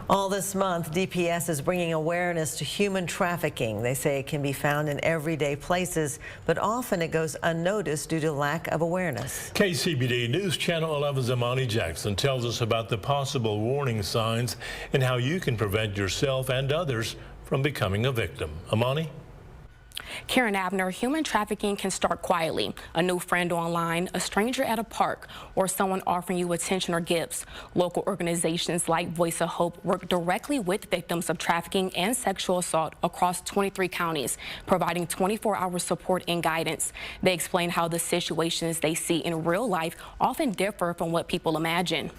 All this month, DPS is bringing awareness to human trafficking. They say it can be found in everyday places, but often it goes unnoticed due to lack of awareness. KCBD News Channel 11's Amani Jackson tells us about the possible warning signs and how you can prevent yourself and others from becoming a victim. Amani? Karen Abner, human trafficking can start quietly. A new friend online, a stranger at a park, or someone offering you attention or gifts. Local organizations like Voice of Hope work directly with victims of trafficking and sexual assault across 23 counties, providing 24-hour support and guidance. They explain how the situations they see in real life often differ from what people imagine.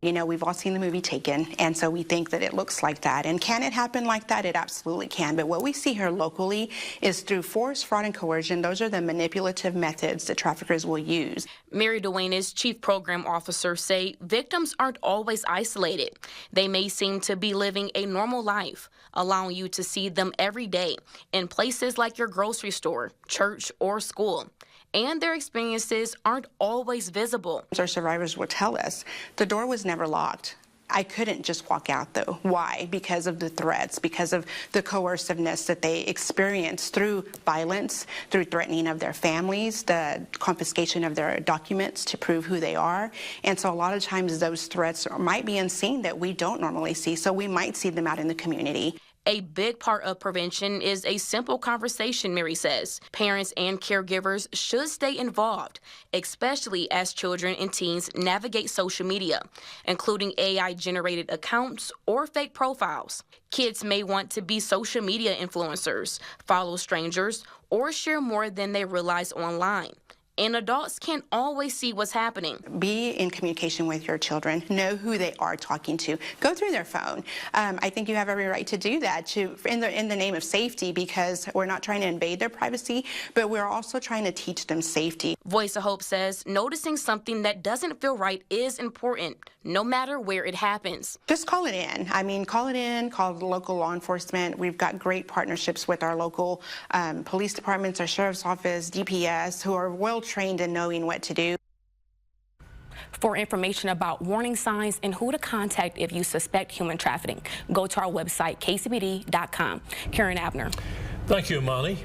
You know, we've all seen the movie Taken, and so we think that it looks like that. And can it happen like that? It absolutely can. But what we see here locally is through force, fraud, and coercion. Those are the manipulative methods that traffickers will use. Mary Duenas, Chief Program Officer, say victims aren't always isolated. They may seem to be living a normal life, allowing you to see them every day in places like your grocery store, church, or school. And their experiences aren't always visible. Our survivors will tell us the door was never locked. I couldn't just walk out, though. Why? Because of the threats, because of the coerciveness that they experience through violence, through threatening of their families, the confiscation of their documents to prove who they are. And so a lot of times those threats might be unseen that we don't normally see, so we might see them out in the community. A big part of prevention is a simple conversation, Mary says. Parents and caregivers should stay involved, especially as children and teens navigate social media, including AI-generated accounts or fake profiles. Kids may want to be social media influencers, follow strangers, or share more than they realize online. And adults can't always see what's happening. Be in communication with your children. Know who they are talking to. Go through their phone. I think you have every right to do that in the name of safety, because we're not trying to invade their privacy, but we're also trying to teach them safety. Voice of Hope says noticing something that doesn't feel right is important, no matter where it happens. Just call it in. I mean, call it in, call the local law enforcement. We've got great partnerships with our local police departments, our sheriff's office, DPS, who are well trained in knowing what to do. For information about warning signs and who to contact if you suspect human trafficking, go to our website, kcbd.com. Karen Abner. Thank you, Amani.